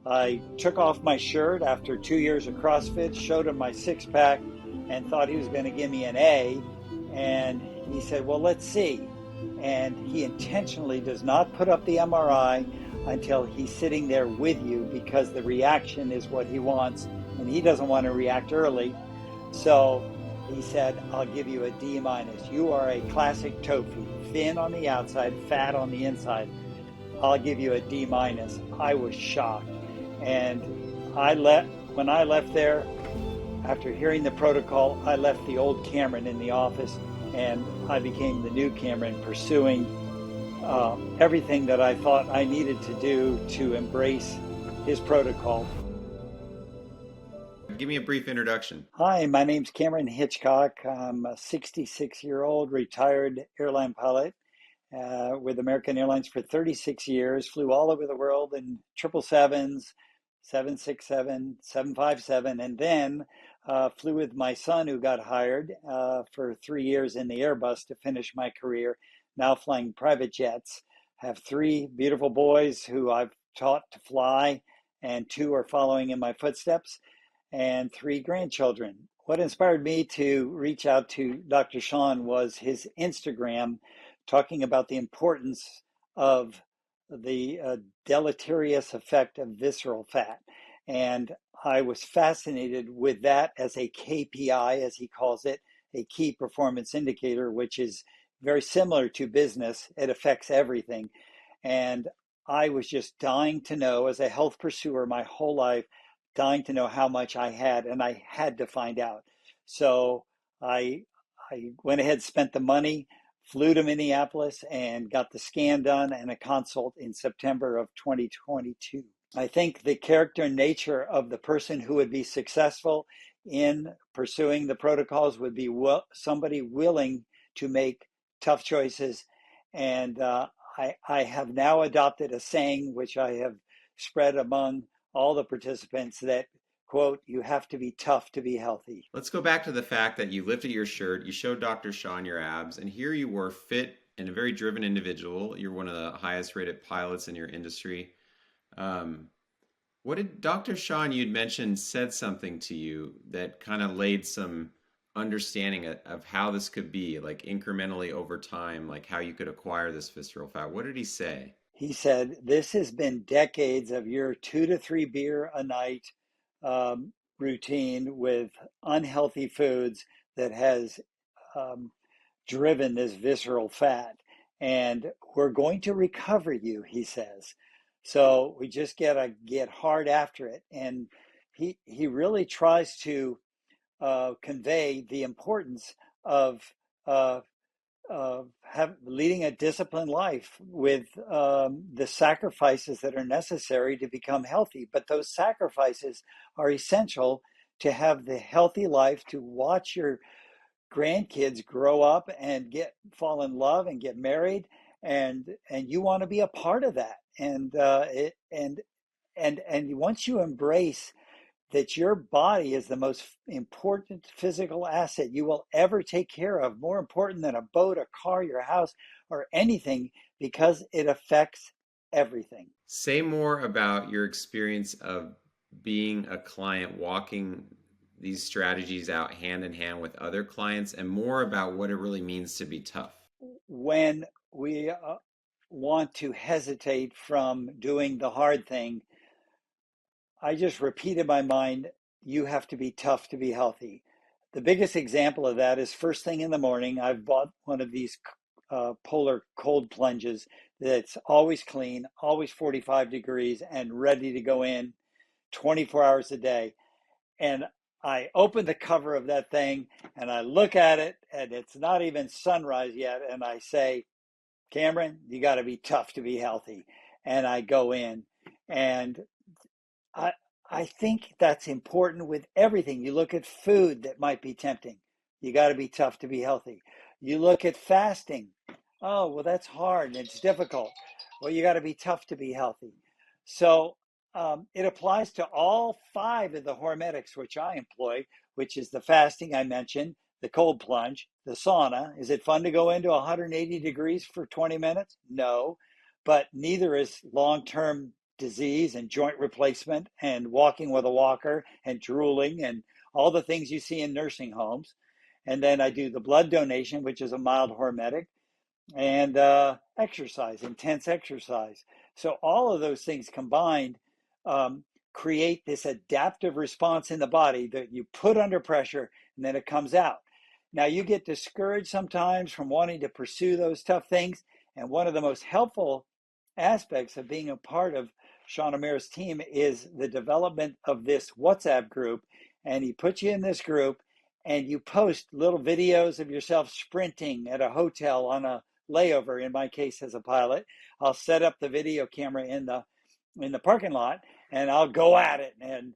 I took off my shirt after 2 years of CrossFit, showed him my six pack, and thought he was going to give me an A. And he said, well, let's see. And he intentionally does not put up the MRI until he's sitting there with you, because the reaction is what he wants, and he doesn't want to react early. So he said, I'll give you a D minus. You are a classic tofu, thin on the outside, fat on the inside. I'll give you a D minus. I was shocked. And when I left there, after hearing the protocol, I left the old Cameron in the office, and I became the new Cameron, pursuing everything that I thought I needed to do to embrace his protocol. Give me a brief introduction. Hi, my name's Cameron Hitchcock. I'm a 66-year-old retired airline pilot with American Airlines for 36 years, flew all over the world in 777s, 767, 757, and then flew with my son, who got hired for 3 years in the Airbus to finish my career, now flying private jets. Have three beautiful boys who I've taught to fly, and two are following in my footsteps, and three grandchildren. What inspired me to reach out to Dr. Sean was his Instagram talking about the importance of the deleterious effect of visceral fat. And I was fascinated with that as a KPI, as he calls it, a key performance indicator, which is very similar to business. It affects everything. And I was just dying to know, as a health pursuer my whole life, dying to know how much I had, and I had to find out. So I went ahead, spent the money, flew to Minneapolis, and got the scan done and a consult in September of 2022. I think the character and nature of the person who would be successful in pursuing the protocols would be somebody willing to make tough choices. And I have now adopted a saying, which I have spread among all the participants, that, quote, you have to be tough to be healthy. Let's go back to the fact that you lifted your shirt, you showed Dr. Sean your abs, and here you were, fit and a very driven individual. You're one of the highest rated pilots in your industry. What did Dr. Sean, you'd mentioned, said something to you that kind of laid some understanding of how this could be, like incrementally over time, like how you could acquire this visceral fat? What did he say? He said, this has been decades of your 2 to 3 beer a night routine with unhealthy foods that has driven this visceral fat. And we're going to recover you, he says. So we just gotta get hard after it. And he really tries to convey the importance of leading a disciplined life with the sacrifices that are necessary to become healthy. But those sacrifices are essential to have the healthy life, to watch your grandkids grow up and fall in love and get married, and you want to be a part of that. And once you embrace that your body is the most important physical asset you will ever take care of, more important than a boat, a car, your house, or anything, because it affects everything. Say more about your experience of being a client, walking these strategies out hand in hand with other clients, and more about what it really means to be tough. When we want to hesitate from doing the hard thing, I just repeat in my mind, you have to be tough to be healthy. The biggest example of that is first thing in the morning, I've bought one of these polar cold plunges that's always clean, always 45 degrees, and ready to go in 24 hours a day. And I open the cover of that thing and I look at it, and it's not even sunrise yet. And I say, Cameron, you got to be tough to be healthy. And I go in, and I think that's important with everything. You look at food that might be tempting. You got to be tough to be healthy. You look at fasting. Oh, well, that's hard and it's difficult. Well, you got to be tough to be healthy. So it applies to all five of the hormetics which I employ, which is the fasting I mentioned, the cold plunge, the sauna. Is it fun to go into 180 degrees for 20 minutes? No, but neither is long-term disease and joint replacement and walking with a walker and drooling and all the things you see in nursing homes. And then I do the blood donation, which is a mild hormetic, and exercise, intense exercise. So all of those things combined um, create this adaptive response in the body that you put under pressure and then it comes out. Now you get discouraged sometimes from wanting to pursue those tough things. And one of the most helpful aspects of being a part of Sean O'Mara's team is the development of this WhatsApp group. And he puts you in this group and you post little videos of yourself sprinting at a hotel on a layover, in my case as a pilot. I'll set up the video camera in the parking lot and I'll go at it. And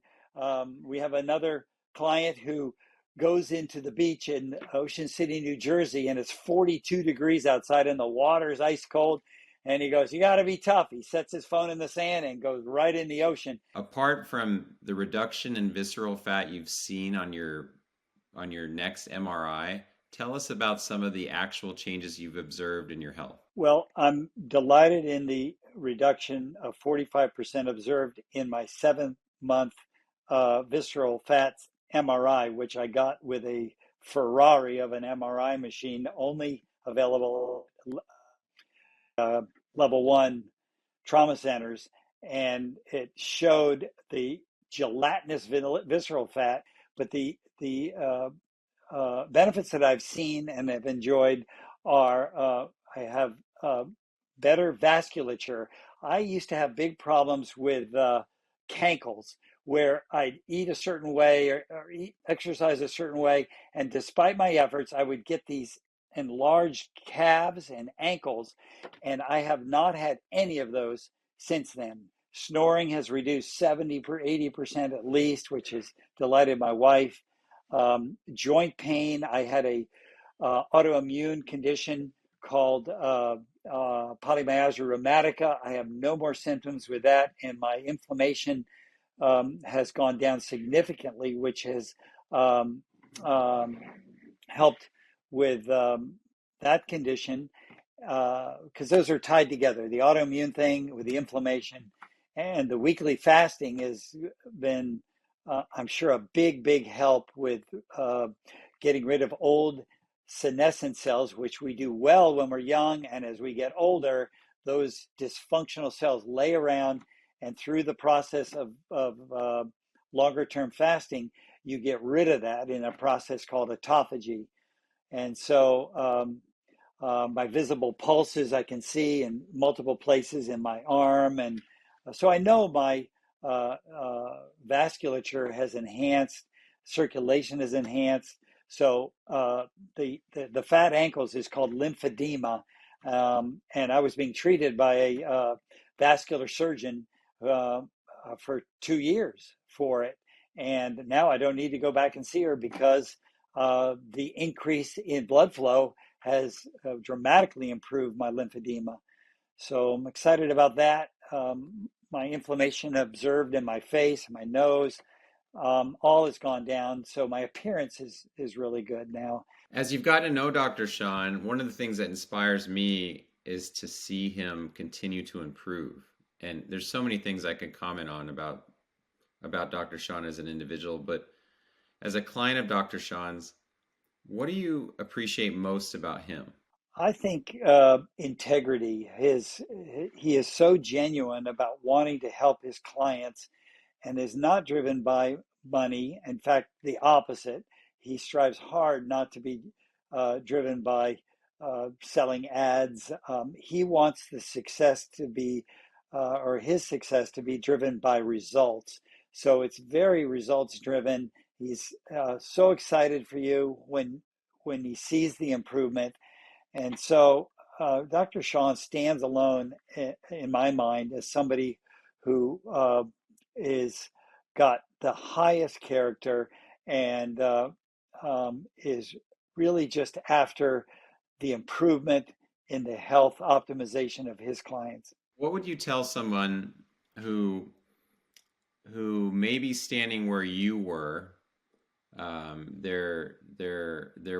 we have another client who goes into the beach in Ocean City, New Jersey, and it's 42 degrees outside and the water is ice cold. And he goes, "You got to be tough." He sets his phone in the sand and goes right in the ocean. Apart from the reduction in visceral fat you've seen on your next MRI, tell us about some of the actual changes you've observed in your health. Well, I'm delighted in the reduction of 45% observed in my 7 month visceral fat MRI, which I got with a Ferrari of an MRI machine, only available uh, level one trauma centers. And it showed the gelatinous visceral fat, but the benefits that I've seen and have enjoyed are I have better vasculature. I used to have big problems with cankles where I'd eat a certain way or exercise a certain way. And despite my efforts, I would get these enlarged calves and ankles. And I have not had any of those since then. Snoring has reduced 70 per 80% at least, which has delighted my wife. Joint pain. I had a autoimmune condition called polymyalgia rheumatica. I have no more symptoms with that, and my inflammation has gone down significantly, which has um, um, helped with that condition because those are tied together. The autoimmune thing with the inflammation and the weekly fasting has been, I'm sure, a big help with getting rid of old senescent cells, which we do well when we're young. And as we get older, those dysfunctional cells lay around. And through the process of longer term fasting, you get rid of that in a process called autophagy. And so my visible pulses I can see in multiple places in my arm. And so I know my vasculature has enhanced, circulation is enhanced. So the fat ankles is called lymphedema. And I was being treated by a vascular surgeon for 2 years for it. And now I don't need to go back and see her because the increase in blood flow has dramatically improved my lymphedema. So I'm excited about that. My inflammation observed in my face, my nose, all has gone down. So my appearance is really good now. As you've gotten to know Dr. Sean, one of the things that inspires me is to see him continue to improve. And there's so many things I could comment on about Dr. Sean as an individual, but as a client of Dr. Sean's, what do you appreciate most about him? I think integrity. He is so genuine about wanting to help his clients and is not driven by money. In fact, the opposite. He strives hard not to be driven by selling ads. He wants the success to be, or his success to be driven by results. So it's very results driven. He's so excited for you when he sees the improvement. And so Dr. Sean stands alone in my mind as somebody who is got the highest character and is really just after the improvement in the health optimization of his clients. What would you tell someone who who may be standing where you were, They're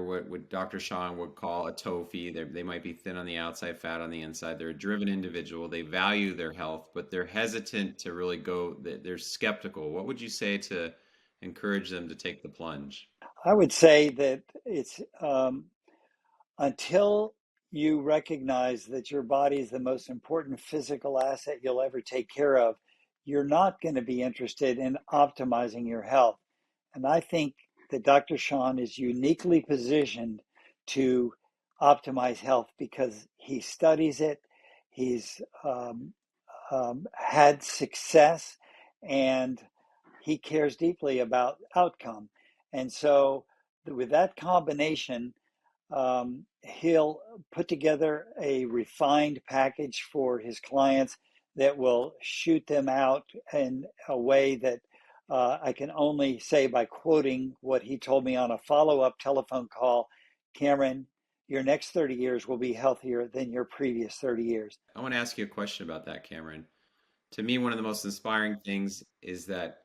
what Dr. Sean would call a TOFI. They might be thin on the outside, fat on the inside. They're a driven individual. They value their health, but they're hesitant to really go. They're skeptical. What would you say to encourage them to take the plunge? I would say that it's until you recognize that your body is the most important physical asset you'll ever take care of, you're not going to be interested in optimizing your health. And I think that Dr. Sean is uniquely positioned to optimize health because he studies it, he's had success, and he cares deeply about outcome. And so, with that combination, he'll put together a refined package for his clients that will shoot them out in a way that I can only say by quoting what he told me on a follow up telephone call. Cameron, your next 30 years will be healthier than your previous 30 years. I want to ask you a question about that, Cameron. To me, one of the most inspiring things is that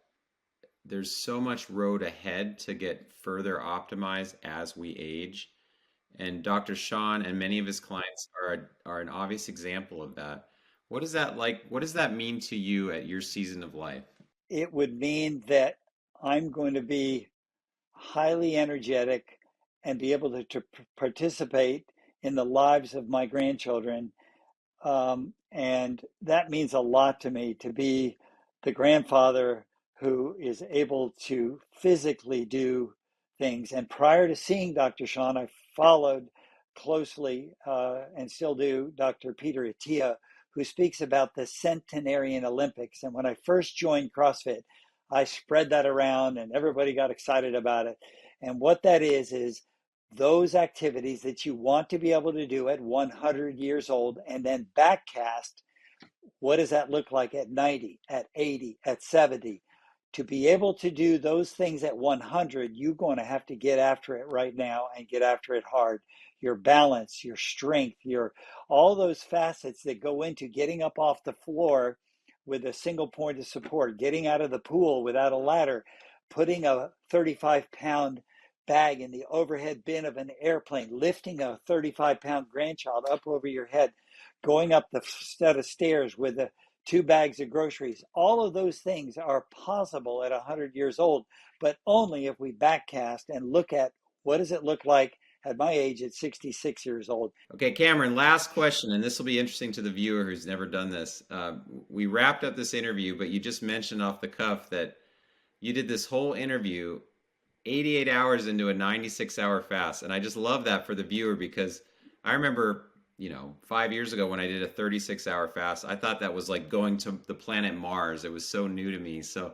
there's so much road ahead to get further optimized as we age. And Dr. Sean and many of his clients are an obvious example of that. What is that like? What does that mean to you at your season of life? It would mean that I'm going to be highly energetic and be able to participate in the lives of my grandchildren. And that means a lot to me to be the grandfather who is able to physically do things. And prior to seeing Dr. Sean, I followed closely and still do Dr. Peter Attia, who speaks about the centenarian Olympics. And when I first joined CrossFit, I spread that around and everybody got excited about it. And what that is those activities that you want to be able to do at 100 years old and then backcast. What does that look like at 90, at 80, at 70? To be able to do those things at 100, you're going to have to get after it right now and get after it hard. Your balance, your strength, your all those facets that go into getting up off the floor with a single point of support, getting out of the pool without a ladder, putting a 35-pound bag in the overhead bin of an airplane, lifting a 35-pound grandchild up over your head, going up the set of stairs with the 2 bags of groceries. All of those things are possible at 100 years old, but only if we backcast and look at what does it look like at my age at 66 years old. Okay, Cameron, last question, and this will be interesting to the viewer who's never done this. We wrapped up this interview, but you just mentioned off the cuff that you did this whole interview 88 hours into a 96-hour fast. And I just love that for the viewer because I remember, 5 years ago when I did a 36-hour fast, I thought that was like going to the planet Mars. It was so new to me. So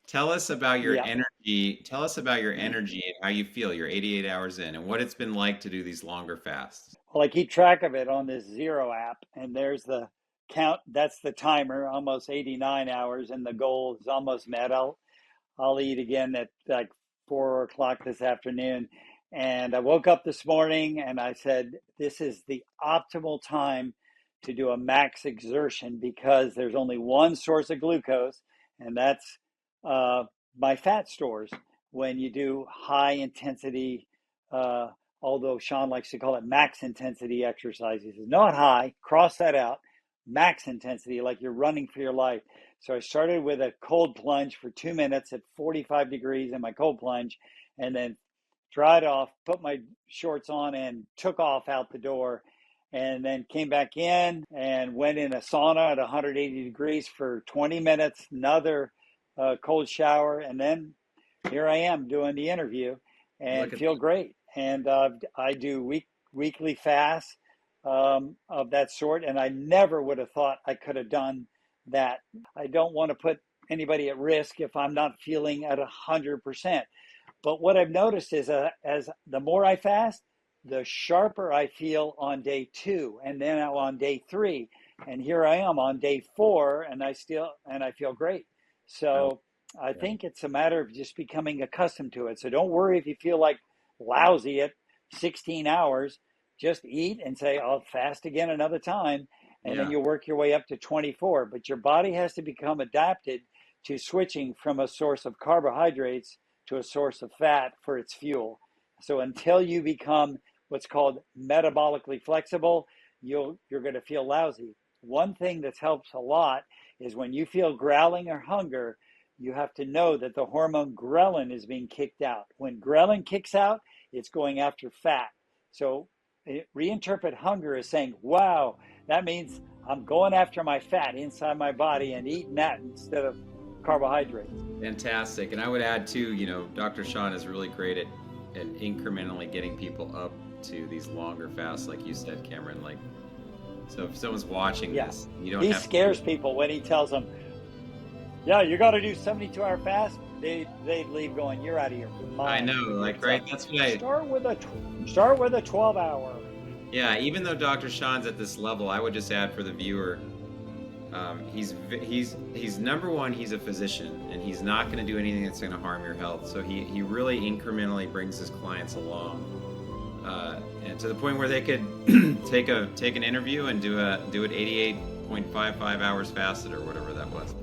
tell us about your Yeah. energy. Tell us about your energy and how you feel. You're 88 hours in and what it's been like to do these longer fasts. Well, I keep track of it on this Zero app, and there's the count. That's the timer, almost 89 hours, and the goal is almost met. I'll eat again at like 4 o'clock this afternoon. And I woke up this morning and I said, this is the optimal time to do a max exertion because there's only one source of glucose, and that's uh, my fat stores. When you do high intensity, uh, although Sean likes to call it max intensity exercises, not high, cross that out, max intensity, like you're running for your life. So I started with a cold plunge for 2 minutes at 45 degrees in my cold plunge, and then dried off, put my shorts on, and took off out the door. And then came back in and went in a sauna at 180 degrees for 20 minutes, another cold shower. And then here I am doing the interview and Look at feel great. And I do weekly fasts of that sort. And I never would have thought I could have done that. I don't want to put anybody at risk if I'm not feeling at 100%. But what I've noticed is as the more I fast, the sharper I feel on day 2, and then on day 3, and here I am on day 4, and I feel great. wow. So I Yeah. think it's a matter of just becoming accustomed to it. So don't worry if you feel like lousy at 16 hours. Just eat and say, I'll fast again another time, and then Yeah. you'll work your way up to 24. But your body has to become adapted to switching from a source of carbohydrates to a source of fat for its fuel. So until you become what's called metabolically flexible, you're going to feel lousy. One thing that helps a lot is when you feel growling or hunger, you have to know that the hormone ghrelin is being kicked out. When ghrelin kicks out, it's going after fat. So reinterpret hunger as saying, wow, that means I'm going after my fat inside my body and eating that instead of carbohydrates. Fantastic. And I would add too, Dr. Sean is really great at incrementally getting people up to these longer fasts, like you said, Cameron. Like, so if someone's watching Yeah. this, you don't He have scares to. people when he tells them, yeah, you got to do 72-hour fast. They leave going, you're out of your I mind. know, like, right? That's what I. Start with a 12-hour. Yeah, even though Dr. Sean's at this level, I would just add for the viewer, he's number one. He's a physician, and he's not going to do anything that's going to harm your health. So he really incrementally brings his clients along, and to the point where they could take an interview and do it 88.55 hours fasted or whatever that was.